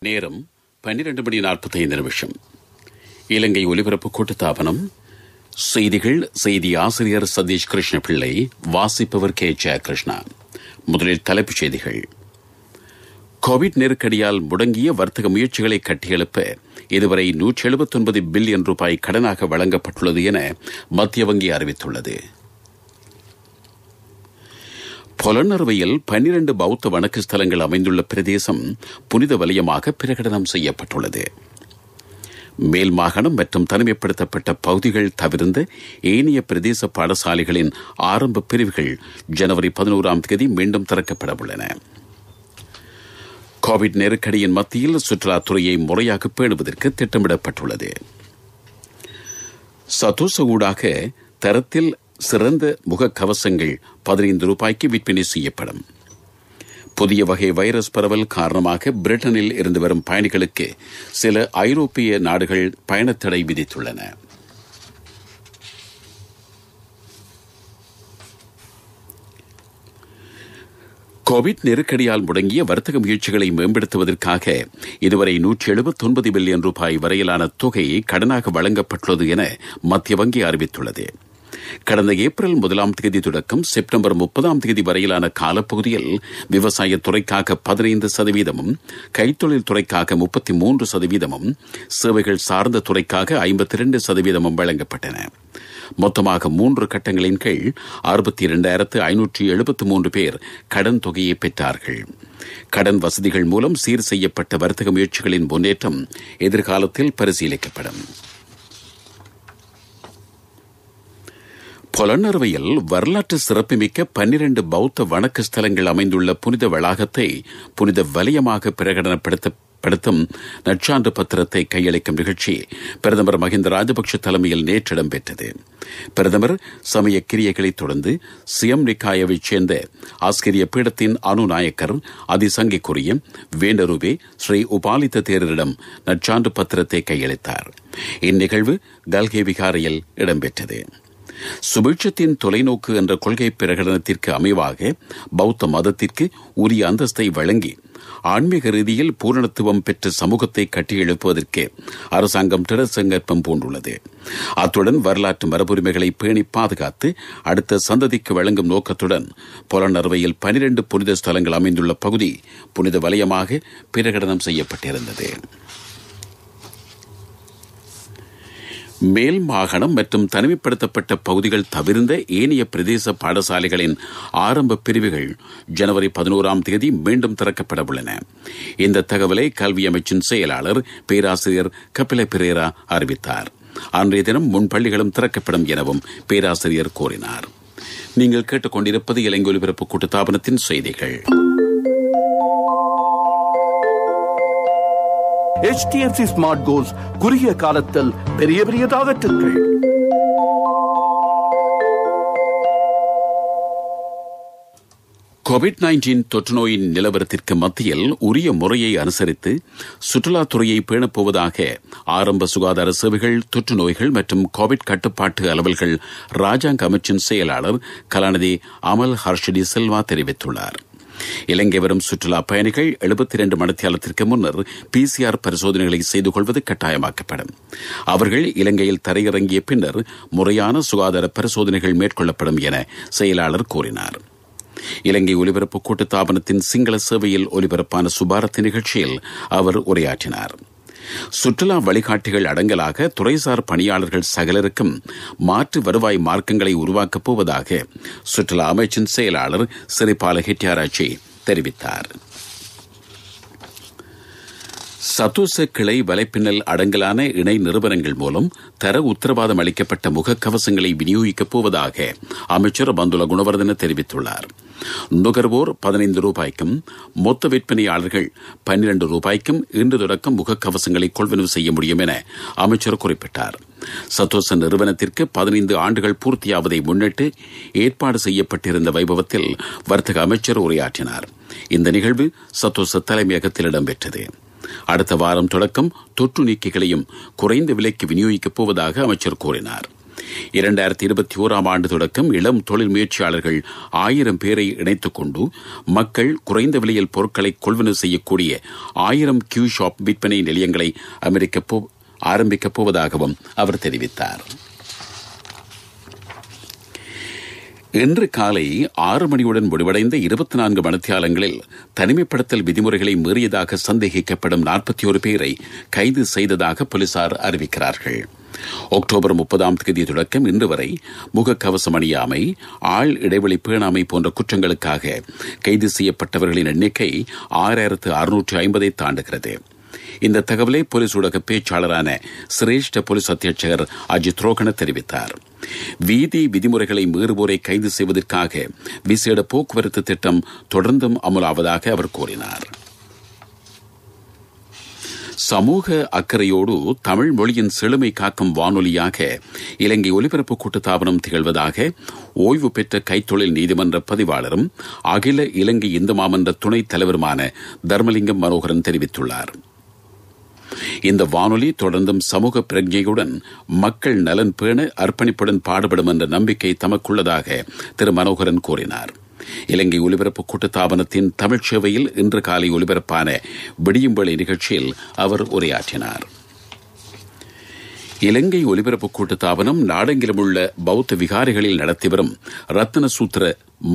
நேரம் 12:45. இலங்கை ஒலிபரப்பு கூட்டுத்தாபனம். செய்திகள். செய்தி ஆசிரியர் சதீஷ் கிருஷ்ண பிள்ளை. வாசிப்பவர் கே ஜெயகிருஷ்ணா. முதலில் தலைப்புச் செய்திகள். கோவிட் நெருக்கடியால் முடங்கிய வர்த்தக முயற்சிகளை கட்டியெழுப்ப இதுவரை 179 பில்லியன் ரூபாய் கடனாக வழங்கப்பட்டுள்ளது என மத்திய வங்கி அறிவித்துள்ளது. பொலன்னறுவையில் 12 பௌத்த வணக்க ஸ்தலங்கள் அமைந்துள்ள பிரதேசம் புனித வலயமாக பிரகடனம் செய்யப்பட்டுள்ளது. மேல் மாகாணம் மற்றும் தனிமைப்படுத்தப்பட்ட பகுதிகள் தவிர்ந்த ஏனைய பிரதேச பாடசாலைகளின் ஆரம்ப பிரிவுகள் ஜனவரி 11 மீண்டும் திறக்கப்பட உள்ளன. கோவிட் நெருக்கடியின் மத்தியில் சுற்றுலாத்துறையை முறையாக பேணுவதற்கு திட்டமிடப்பட்டுள்ளது. சதோச ஊடாக தரத்தில் சிறந்த முகக்கவசங்கள் 15 ரூபாய்க்கு விற்பனை செய்யப்படும். புதிய வகை வைரஸ் பரவல் காரணமாக பிரிட்டனில் இருந்து வரும் பயணிகளுக்கு சில ஐரோப்பிய நாடுகள் பயணத்தடை விதித்துள்ளன. கோவிட் நெருக்கடியால் முடங்கிய வர்த்தக முயற்சிகளை மேம்படுத்துவதற்காக இதுவரை 179 பில்லியன் ரூபாய் வரையிலான தொகை கடனாக வழங்கப்பட்டுள்ளது என மத்திய வங்கி அறிவித்துள்ளது. கடந்த ஏப்ரல் 1 தொடக்கம் செப்டம்பர் 30 வரையிலான காலப்பகுதியில் விவசாய துறைக்காக 15%, கைத்தொழில் துறைக்காக 33%, சேவைகள் சார்ந்த துறைக்காக 52% வழங்கப்பட்டன. மொத்தமாக 3 கட்டங்களின் கீழ் 62,573 பேர் கடன் தொகையை பெற்றார்கள். கடன் வசதிகள் மூலம் சீர் செய்யப்பட்ட வர்த்தக முயற்சிகளின் முன்னேற்றம் எதிர்காலத்தில் பரிசீலிக்கப்படும். பொலன்னறுவையில் வரலாற்று சிறப்புமிக்க 12 பௌத்த வணக்க ஸ்தலங்கள் அமைந்துள்ள புனித வளாகத்தை புனித வலயமாக பிரகடனப்படுத்தும் நற்சான்று பத்திரத்தை கையளிக்கும் நிகழ்ச்சி பிரதமர் மஹிந்த ராஜபக்ஷ தலைமையில் நேற்று இடம்பெற்றது. பிரதமர் சமய கிரியைகளைத் தொடர்ந்து சியம் நிக்காயவைச் சேர்ந்த ஆஸ்கிரிய பீடத்தின் அனுநாயக்கர் அதிசங்கிக்குரிய வேண்டரூபே ஸ்ரீ உபாலித்த தேரரிடம் நற்சான்று பத்திரத்தை கையளித்தார். இந்நிகழ்வு கல்கே விகாரையில் இடம்பெற்றது. சுபிட்சத்தின் தொலைநோக்கு என்ற கொள்கை பிரகடனத்திற்கு அமைவாக பௌத்த மதத்திற்கு உரிய அந்தஸ்தை வழங்கி ஆன்மீக ரீதியில் பூரணத்துவம் பெற்ற சமூகத்தை கட்டியெழுப்புவதற்கு அரசாங்கம் திடசங்கற்பம் பூண்டுள்ளது. அத்துடன் வரலாற்று மரபுரிமைகளை பேணி பாதுகாத்து அடுத்த சந்ததிக்கு வழங்கும் நோக்கத்துடன் பொலன்னறுவையில் 12 புனித ஸ்தலங்கள் அமைந்துள்ள பகுதி புனித வலயமாக பிரகடனம் செய்யப்பட்டிருந்தது. மேல் மாகாணம் மற்றும் தனிமைப்படுத்தப்பட்ட பகுதிகள் தவிர்ந்த ஏனைய பிரதேச பாடசாலைகளின் ஆரம்ப பிரிவுகள் ஜனவரி 11 மீண்டும் திறக்கப்பட உள்ளன. இந்த தகவலை கல்வி அமைச்சின் செயலாளர் பேராசிரியர் கபில பெரேரா அறிவித்தார். அன்றைய தினம் முன்பள்ளிகளும் திறக்கப்படும் எனவும் பேராசிரியர் கூறினார். நீங்கள் கேட்டுக்கொண்டிருப்பது இலங்கை ஒலிபரப்பு கூட்டுத்தாபனத்தின் செய்திகள். HDFC ஸ்மார்ட் கோல்ஸ் குறுகிய காலத்தில் பெரிய பெரிய டார்கெட்டுகள். கோவிட்-19 தொற்று நோயின் நிலவரத்திற்கு மத்தியில் உரிய முறையை அனுசரித்து சுற்றுலாத்துறையை பேணப்போவதாக ஆரம்ப சுகாதார சேவைகள், தொற்று நோய்கள் மற்றும் கோவிட் கட்டுப்பாட்டு அலுவல்கள் ராஜாங்க அமைச்சின் செயலாளர் கலாநிதி அமல் ஹர்ஷடி செல்வா தெரிவித்துள்ளார். இலங்கை வரும் சுற்றுலா பயணிகள் 72 மணித்தியாலத்திற்கு முன்னர் PCR பரிசோதனைகளை செய்து கொள்வது கட்டாயமாக்கப்படும். அவர்கள் இலங்கையில் தரையிறங்கிய பின்னர் முறையான சுகாதார பரிசோதனைகள் மேற்கொள்ளப்படும் என செயலாளர் கூறினார். இலங்கை ஒலிபரப்பு கூட்டுத்தாபனத்தின் சிங்கள சேவையில் ஒலிபரப்பான சுபாரத் நிகழ்ச்சியில் அவர் உரையாற்றினார். சுற்றுலா வழிகாட்டிகள் அடங்கலாக துறைசார் பணியாளர்கள் சகலருக்கும் மாற்று வருவாய் மார்க்கங்களை உருவாக்கப் போவதாக சுற்றுலா அமைச்சின் செயலாளர் சிறிபால ஹெட்டியாராச்சி தெரிவித்தார். சதோச கிளை வலைப்பின்னல் அடங்கலான இணை நிறுவனங்கள் மூலம் தர உத்தரவாதம் அளிக்கப்பட்ட முகக்கவசங்களை விநியோகிக்கப் போவதாக அமைச்சர் பந்துல குணவர்தன தெரிவித்துள்ளார். நுகர்வோர் 15 ரூபாய்க்கும் மொத்த விற்பனையாளர்கள் 12 ரூபாய்க்கும் இன்று தொடக்கம் முகக்கவசங்களை கொள்வனவு செய்ய முடியும் என அமைச்சர் குறிப்பிட்டார். சதோச நிறுவனத்திற்கு 15 ஆண்டுகள் பூர்த்தியாவதை முன்னிட்டு ஏற்பாடு செய்யப்பட்டிருந்த வைபவத்தில் வர்த்தக அமைச்சர் உரையாற்றினார். இந்த நிகழ்வு சதோச தலைமையகத்தில் இடம்பெற்றது. அடுத்த வாரம் தொடக்கம் தொற்று நீக்கிகளையும் குறைந்த விலைக்கு விநியோகிக்கப் போவதாக அமைச்சர் கூறினார். 2021 ஆண்டு தொடக்கம் இளம் தொழில் முயற்சியாளர்கள் 1000 பேரை இணைத்துக் கொண்டு மக்கள் குறைந்த விலையில் பொருட்களை கொள்வனவு செய்யக்கூடிய 1000 கியூ ஷாப் விற்பனை நிலையங்களை ஆரம்பிக்கப் போவதாகவும் அவர் தெரிவித்தார். இன்று காலை 6 மணியுடன் முடிவடைந்த 24 மணித்தியாலங்களில் தனிமைப்படுத்தல் விதிமுறைகளை மீறியதாக சந்தேகிக்கப்படும் 41 பேரை கைது செய்ததாக போலீசார் அறிவிக்கிறார்கள். அக்டோபர் 30ஆம் தேதி தொடக்கம் இன்று வரை முகக்கவசம் அணியாமை, ஆள் இடைவெளி பேணாமை போன்ற குற்றங்களுக்காக கைது செய்யப்பட்டவர்களின் எண்ணிக்கை 6650 தாண்டுகிறது. இந்த தகவலை போலீஸ் ஊடக பேச்சாளரான சிரேஷ்ட போலீஸ் அத்தியட்சகர் அஜித் ரோகன தெரிவித்தார். வீதி விதிமுறைகளை மீறுவோரை கைது செய்வதற்காக விசேட போக்குவரத்து திட்டம் தொடர்ந்தும் அமலாவதாக அவர் கூறினார். சமூக அக்கறையோடு தமிழ் மொழியின் செழுமை காக்கும் வானொலியாக இலங்கை ஒலிபரப்பு கூட்டுத்தாபனம் திகழ்வதாக ஓய்வு பெற்ற கைத்தொழில் நீதிமன்ற பதிவாளரும் அகில இலங்கை இந்து மாமன்ற துணைத் தலைவருமான தர்மலிங்கம் மனோகரன் தெரிவித்துள்ளார். இந்த வானொலி தொடர்ந்தும் சமூக பிரஜையுடன் மக்கள் நலன் பேண அர்ப்பணிப்புடன் பாடுபடும் என்ற நம்பிக்கை தமக்குள்ளதாக திரு மனோகரன் கூறினார். இலங்கை ஒலிபரப்பு கூட்டுத்தாபனத்தின் தமிழ் சேவையில் இன்று காலை ஒலிபரப்பான விடியும்பளி நிகழ்ச்சியில் அவர் உரையாற்றினார். இலங்கை ஒலிபரப்பு கூட்டுத்தாபனம் நாடெங்கிலும் உள்ள பௌத்த விகாரைகளில் நடத்தி வரும் ரத்ன சூத்திர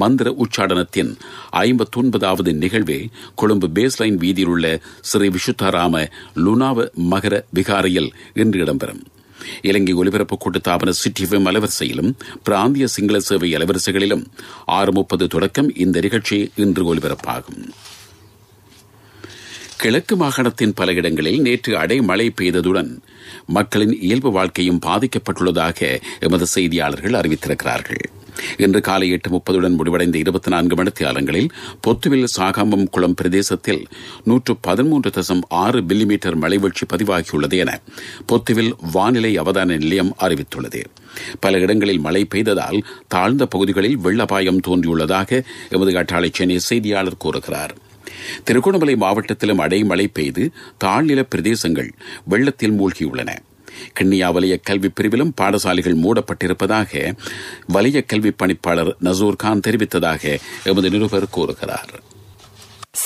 மந்திர உச்சாடனத்தின் 59வது நிகழ்வே கொழும்பு பேஸ்லைன் வீதியில் உள்ள ஸ்ரீ விசுத்தாராம லுனாவ மகர விகாரையில் இன்று இடம்பெறும். இலங்கை ஒலிபரப்பு கூட்டுத்தாபன சிட்டிஎஃப்எம் அலைவரிசையிலும் பிராந்திய சிங்கள சேவை அலைவரிசைகளிலும் 6:30 தொடக்கம் இந்த நிகழ்ச்சி இன்று ஒலிபரப்பாகும். கிழக்கு மாகாணத்தின் பல இடங்களில் நேற்று அடைமழை பெய்ததுடன் மக்களின் இயல்பு வாழ்க்கையும் பாதிக்கப்பட்டுள்ளதாக எமது செய்தியாளர்கள் அறிவித்திருக்கிறார்கள். இன்று காலை 8:30 முடிவடைந்த 24 மணித்தியாலங்களில் பொத்துவில் சாகாம்பம் குளம் பிரதேசத்தில் 113.6 மில்லிமீட்டர் மழைவீழ்ச்சி பதிவாகியுள்ளது என பொத்துவில் வானிலை அவதான நிலையம் அறிவித்துள்ளது. பல இடங்களில் மழை பெய்ததால் தாழ்ந்த பகுதிகளில் வெள்ள அபாயம் தோன்றியுள்ளதாக எமது அட்டாளை சென்னை செய்தியாளர் கூறுகிறார். திருகோணமலை மாவட்டத்திலும் அடைமழை பெய்து தாழ்நில பிரதேசங்கள் வெள்ளத்தில் மூழ்கியுள்ளன. கிண்ணியா வலய கல்வி பிரிவிலும் பாடசாலைகள் மூடப்பட்டிருப்பதாக வலய கல்வி பணிப்பாளர் நசூர்கான் தெரிவித்ததாக எமது நிருபர் கூறுகிறார்.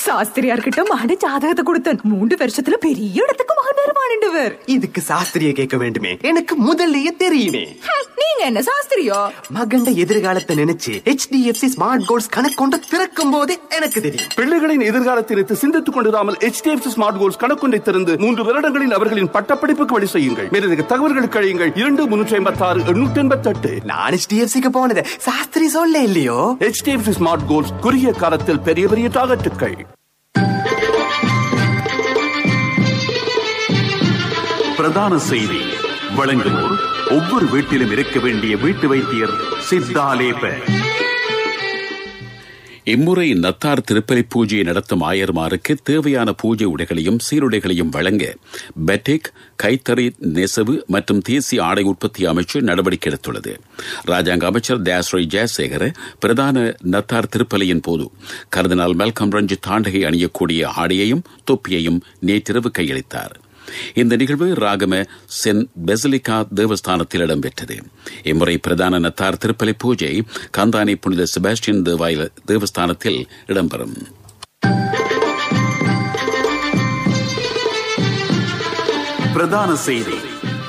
சாஸ்திரியார்கிட்ட மகன ஜாதகத்தை கொடுத்தேன். 3 வருஷத்துல பெரிய இடத்துக்கு மகன் வருவானுவர். இதுக்கு சாஸ்திரிய கேட்க வேண்டுமே, எனக்கு முதல்லயே தெரியுமே. நீங்க என்ன சாஸ்திரியோ? மகண்ட எதிர்காலத்தை நினைச்சு HDFC ஸ்மார்ட் கோல்ஸ் கணக்கொண்ட திறக்கும் போதே எனக்கு தெரியும். பிள்ளைகளின் எதிர்காலத்திற்கு சிந்தித்துக் கொண்டிராமல் HDFC ஸ்மார்ட் கோல்ஸ் கணக்கொண்டை திறந்து 3 வருடங்களில் அவர்களின் பட்டப்படிப்புக்கு வழி செய்யுங்கள். மேலதிக தகவல்களுக்கு அழையுங்கள் 2356-888. நான் HDFCக்கு போனது சாஸ்திரி சொல்ல இல்லையோ. HDFC ஸ்மார்ட் கோல்ஸ் குறுகிய காலத்தில் பெரிய பெரிய டார்கெட்டுகள். பிரதான செய்தி வழங்குவோர் ஒவ்வொரு வீட்டிலும் இருக்க வேண்டிய வீட்டு வைத்தியர் சித்தாலேப. இம்முறை நத்தார் திருப்பலி பூஜையை நடத்தும் ஆயர்மாருக்கு தேவையான பூஜை உடைகளையும் சீருடைகளையும் வழங்க பெட்டிக், கைத்தறி நெசவு மற்றும் தேசிய ஆடை உற்பத்தி அமைச்சு நடவடிக்கை எடுத்துள்ளது. ராஜாங்க அமைச்சர் தயாஸ்ரீ ஜெயசேகர பிரதான நத்தார் திருப்பலியின் போது கர்தினால் மெல்கம் ரஞ்சித் தாண்டகை அணியக்கூடிய ஆடையையும் தொப்பியையும் நேற்றிரவு கையளித்தார். இந்த நிகழ்வு ராகம சென் பெசிலிகா தேவஸ்தானத்தில் இடம்பெற்றது. இம்முறை பிரதான நத்தார் திருப்பலி பூஜை கந்தானை புனித செபாஸ்டியன் தேவஸ்தானத்தில் இடம்பெறும். பிரதான செய்தி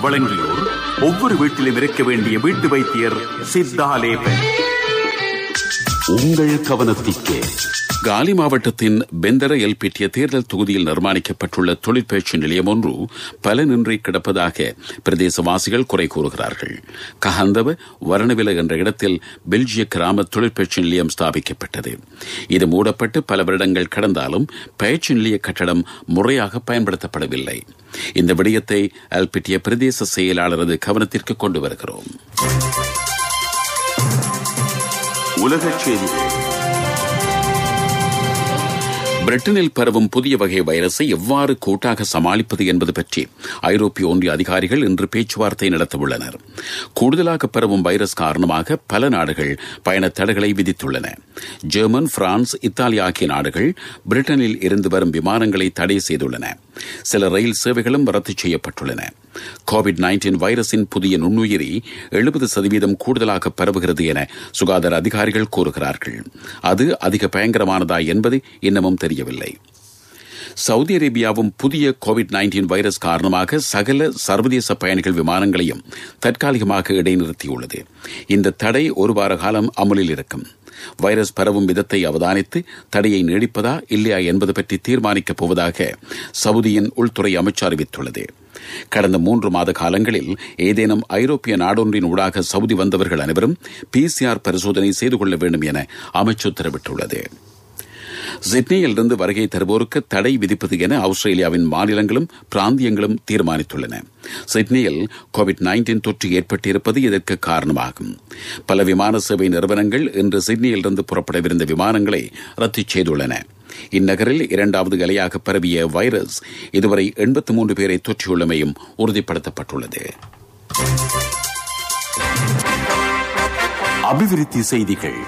வழங்கியோர் ஒவ்வொரு வீட்டிலும் இருக்க வேண்டிய வீட்டு வைத்தியர் சித்தாலேப. உங்கள் கவனத்திற்கு காலி மாவட்டத்தின் பெந்தர எல்பிட்டிய தேர்தல் தொகுதியில் நிர்மாணிக்கப்பட்டுள்ள தொழிற்பயிற்சி நிலையம் ஒன்று பலனின்றி கிடப்பதாக பிரதேசவாசிகள் குறை கூறுகிறார்கள். கஹந்தவ வரணவில என்ற இடத்தில் பெல்ஜிய கிராம தொழிற்பயிற்சி நிலையம் ஸ்தாபிக்கப்பட்டது. இது மூடப்பட்டு பல வருடங்கள் கடந்தாலும் பயிற்சி நிலைய கட்டடம் முறையாக பயன்படுத்தப்படவில்லை. இந்த விடயத்தை எல்பிட்டிய பிரதேச செயலாளரது கவனத்திற்கு கொண்டு வருகிறோம். உலகச் செய்திகள். பிரிட்டனில் பரவும் புதிய வகை வைரஸை எவ்வாறு கூட்டாக சமாளிப்பது என்பது பற்றி ஐரோப்பிய ஒன்றிய அதிகாரிகள் இன்று பேச்சுவார்த்தை நடத்தவுள்ளனர். கூடுதலாக பரவும் வைரஸ் காரணமாக பல நாடுகள் பயண தடைகளை விதித்துள்ளன. ஜெர்மன், பிரான்ஸ், இத்தாலி ஆகிய நாடுகள் பிரிட்டனில் இருந்து வரும் விமானங்களை தடை செய்துள்ளன. சில ரயில் சேவைகளும் ரத்து செய்யப்பட்டுள்ளன. கோவிட்-19 வைரஸின் புதிய நுண்ணுயிரி 70% கூடுதலாக பரவுகிறது என சுகாதார அதிகாரிகள் கூறுகிறார்கள். அது அதிக பயங்கரமானதா என்பது இன்னமும் தெரியவில்லை. சவுதி அரேபியாவும் புதிய கோவிட்-19 வைரஸ் காரணமாக சகல சர்வதேச பயணிகள் விமானங்களையும் தற்காலிகமாக இடைநிறுத்தியுள்ளது. இந்த தடை ஒரு வார காலம் அமலில் இருக்கும். வைரஸ் பரவும் விதத்தை அவதானித்து தடையை நீடிப்பதா இல்லையா என்பது பற்றி தீர்மானிக்கப் போவதாக சவுதியின் உள்துறை அமைச்சு அறிவித்துள்ளது. கடந்த 3 மாத காலங்களில் ஏதேனும் ஐரோப்பிய நாடொன்றின் ஊடாக சவுதி வந்தவர்கள் அனைவரும் PCR பரிசோதனை செய்து கொள்ள வேண்டும் என அமைச்சு உத்தரவிட்டுள்ளது. சிட்னியிலிருந்து வருகை தருவோருக்கு தடை விதிப்பது என ஆஸ்திரேலியாவின் மாநிலங்களும் பிராந்தியங்களும் தீர்மானித்துள்ளன. சிட்னியில் கோவிட்-19 தொற்று ஏற்பட்டிருப்பது இதற்கு காரணமாகும். பல விமான சேவை நிறுவனங்கள் இன்று சிட்னியிலிருந்து புறப்படவிருந்த விமானங்களை ரத்து செய்துள்ளன. இந்நகரில் 2வது அலையாக பரவிய வைரஸ் இதுவரை 83 பேரை தொற்றியுள்ளமையும் உறுதிப்படுத்தப்பட்டுள்ளது. அபிவிருத்தி செய்திகள்.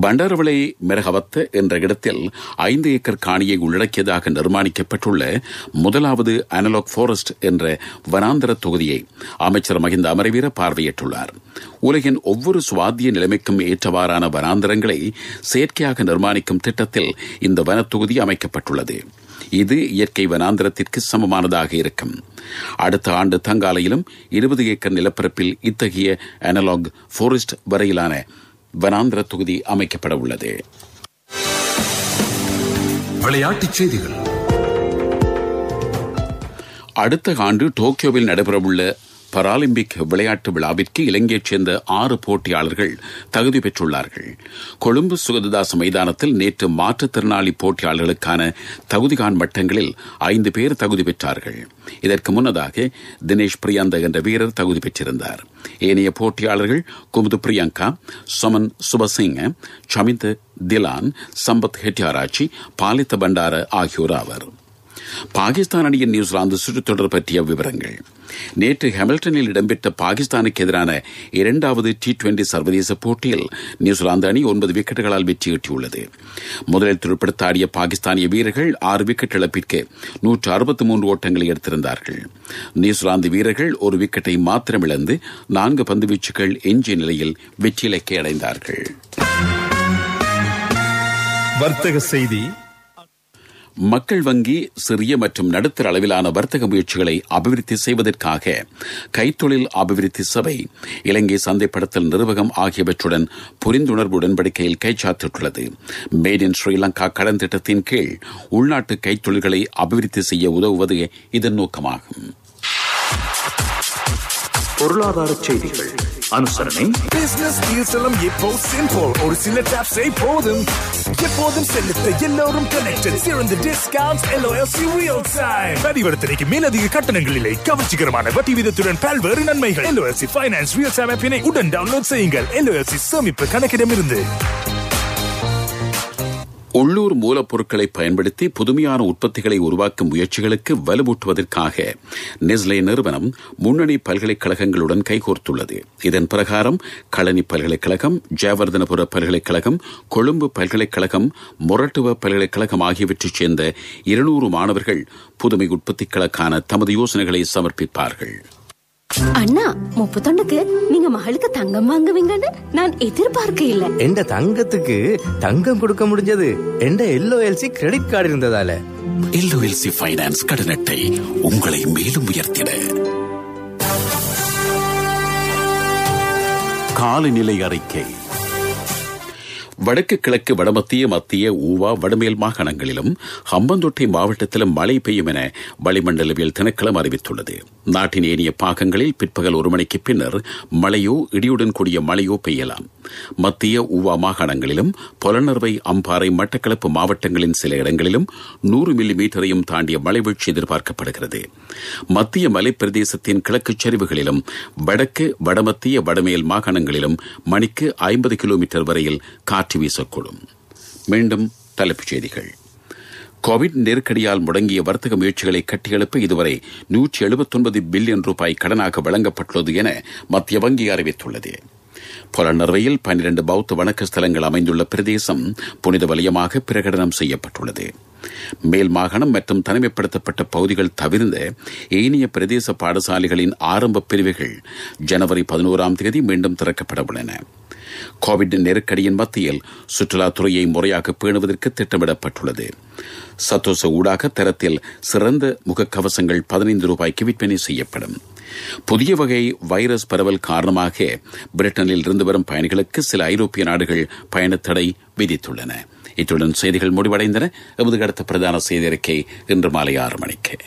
பண்டாரவளை மெரகவத்த என்ற இடத்தில் 5 ஏக்கர் காணியை உள்ளடக்கியதாக நிர்மாணிக்கப்பட்டுள்ள முதலாவது அனலாக் ஃபாரஸ்ட் என்ற வனாந்தர தொகுதியை அமைச்சர் மஹிந்த அமரவீர பார்வையிட்டுள்ளார். உலகின் ஒவ்வொரு சுவாத்திய நிலைமைக்கும் ஏற்றவாறான வனாந்தரங்களை செயற்கையாக நிர்மாணிக்கும் திட்டத்தில் இந்த வனத்தொகுதி அமைக்கப்பட்டுள்ளது. இது இயற்கை வனாந்திரத்திற்கு சமமானதாக இருக்கும். அடுத்த ஆண்டு தங்காலையிலும் 20 ஏக்கர் நிலப்பரப்பில் இத்தகைய அனலாக் ஃபாரஸ்ட் வரையிலான வனாந்திர தொகுதி அமைக்கப்பட உள்ளது. விளையாட்டுச் செய்திகள். அடுத்த ஆண்டு டோக்கியோவில் நடைபெறவுள்ள பாராலிம்பிக் விளையாட்டு விழாவிற்கு இலங்கையைச் சேர்ந்த 6 போட்டியாளர்கள் தகுதி பெற்றுள்ளார்கள். கொழும்பு சுகததாச மைதானத்தில் நேற்று மாற்றுத்திறனாளி போட்டியாளர்களுக்கான தகுதிகான் மட்டங்களில் 5 பேர் தகுதி பெற்றார்கள். இதற்கு முன்னதாக தினேஷ் பிரியந்த என்ற வீரர் தகுதி பெற்றிருந்தார். ஏனைய போட்டியாளர்கள் குமுது பிரியங்கா, சுமன் சுபசிங், சமித் திலான், சம்பத் ஹெட்டியாராச்சி, பாலித்த பண்டார ஆகியோர் ஆவர். பாகிஸ்தான் அணியின் நியூசிலாந்து சுற்றுத்தொடர் பற்றிய விவரங்கள். நேற்று ஹாமில்டனில் இடம்பெற்ற பாகிஸ்தானுக்கு எதிரான 2வது T20 சர்வதேச போட்டியில் நியூசிலாந்து அணி 9 விக்கெட்டுகளால் வெற்றியீட்டியுள்ளது. முதலில் துடுப்படுத்த ஆடிய பாகிஸ்தானிய வீரர்கள் 6 விக்கெட் இழப்பிற்கு 163 ஓட்டங்களை எடுத்திருந்தார்கள். நியூசிலாந்து வீரர்கள் 1 விக்கெட்டை மாத்திரம் இழந்து 4 பந்துவீச்சுகள் எஞ்சிய நிலையில் வெற்றி இலக்கை அடைந்தார்கள். வர்த்தக செய்தி. மக்கள் வங்கி சிறிய மற்றும் நடுத்தர அளவிலான வர்த்தக முயற்சிகளை அபிவிருத்தி செய்வதற்காக கைத்தொழில் அபிவிருத்தி சபை, இலங்கை சந்தைப்படுத்தல் நிறுவகம் ஆகியவற்றுடன் புரிந்துணர்வு உடன்படிக்கையில் கைச்சாத்திட்டுள்ளது. மேட் இன் ஸ்ரீலங்கா கடன் திட்டத்தின் கீழ் உள்நாட்டு கைத்தொழில்களை அபிவிருத்தி செய்ய உதவுவது இதன் நோக்கமாகும். பொருளாதார செய்திகள். அனுசரணை. பிசினஸ் டீல்ஸ் எல்லாம் இப்போ சிம்பிள். ஒரு சில டாப்ஸை போதும். எப்போதும் செலுத்த எல்லோரும் கனெக்டட். சிறந்த டிஸ்கவுண்ட்ஸ் LOLC ரியல் டைம். பரிவர்த்தனைக்கு மேலதிக கட்டணங்கள் இல்லை. கவர்ச்சிகரமான வட்டி விதத்துடன் பல்வேறு நன்மைகள். LOLC ஃபைனான்ஸ் ரியல் டைம் ஆப்பினை உடன் டவுன்லோட் செய்யுங்கள். LOLC சேமிப்பு கணக்கிடமிருந்து. உள்ளூர் மூலப்பொருட்களை பயன்படுத்தி புதுமையான உற்பத்திகளை உருவாக்கும் முயற்சிகளுக்கு வலுவூட்டுவதற்காக நெஸ்லே நிறுவனம் முன்னணி பல்கலைக்கழகங்களுடன் கைகோர்த்துள்ளது. இதன் பிரகாரம் களனி பல்கலைக்கழகம், ஜெயவர்தனபுர பல்கலைக்கழகம், கொழும்பு பல்கலைக்கழகம், மொரட்டுவ பல்கலைக்கழகம் ஆகியவற்றைச் சேர்ந்த 200 மாணவர்கள் புதுமை உற்பத்திகளுக்கான தமது யோசனைகளை சமர்ப்பிப்பார்கள். அண்ணா, 31க்கு நீங்க மகளுக்கு தங்கம் வாங்குவீங்கன்னு நான் எதிர்பார்க்க இல்ல. எந்த தங்கத்துக்கு தங்கம் கொடுக்க முடிஞ்சது எந்த LOLC கிரெடிட் கார்டு இருந்ததால. LOLC ஃபைனான்ஸ் கடன் அட்டை உங்களை மேலும் உயர்த்திட. காலநிலை அறிக்கை. வடக்கு கிழக்கு வடமத்திய மத்திய ஊவா வடமேல் மாகாணங்களிலும் ஹம்பந்தோட்டை மாவட்டத்திலும் மழை பெய்யும் என வளிமண்டலவியல் திணைக்களம் அறிவித்துள்ளது. நாட்டின் ஏனைய பாகங்களில் பிற்பகல் 1 மணிக்கு பின்னர் மழையோ இடியுடன் கூடிய மழையோ பெய்யலாம். மத்திய ஊவா மாகாணங்களிலும் பொலனறுவை, அம்பாறை, மட்டக்களப்பு மாவட்டங்களின் சில இடங்களிலும் 100 மில்லிமீட்டரையும் தாண்டிய மழை வீழ்ச்சி எதிர்பார்க்கப்படுகிறது. மத்திய மலைப்பிரதேசத்தின் கிழக்கு சரிவுகளிலும் வடக்கு வடமத்திய வடமேல் மாகாணங்களிலும் மணிக்கு 50 கிலோமீட்டர் வரையில் காற்று வீசக்கூடும். மீண்டும் தலைப்புச் செய்திகள். கோவிட் நெருக்கடியால் முடங்கிய வர்த்தக முயற்சிகளை கட்டியெழுப்ப இதுவரை 179 பில்லியன் ரூபாய் கடனாக வழங்கப்பட்டுள்ளது என மத்திய வங்கி அறிவித்துள்ளது. பொலனர்வையில் 12 பௌத்த வணக்க ஸ்தலங்கள் அமைந்துள்ள பிரதேசம் புனித வலயமாக பிரகடனம் செய்யப்பட்டுள்ளது. மேல் மாகாணம் மற்றும் தனிமைப்படுத்தப்பட்ட பகுதிகள் தவிர்ந்த ஏனைய பிரதேச பாடசாலைகளின் ஆரம்ப பிரிவுகள் ஜனவரி 11 மீண்டும் திறக்கப்பட உள்ளன. கோவிட் நெருக்கடியின் மத்தியில் சுற்றுலாத்துறையை முறையாக பேணுவதற்கு திட்டமிடப்பட்டுள்ளது. சத்தோச ஊடாக தரத்தில் சிறந்த முகக்கவசங்கள் 15 ரூபாய்க்கு விற்பனை செய்யப்படும். புதிய வகை வைரஸ் பரவல் காரணமாக பிரிட்டனில் இருந்து வரும் பயணிகளுக்கு சில ஐரோப்பிய நாடுகள் பயணத்தடை விதித்துள்ளன. இத்துடன் செய்திகள் முடிவடைந்தன. எமது அடுத்த பிரதான செய்தி அறிக்கை இன்று மாலை 6 மணிக்கு.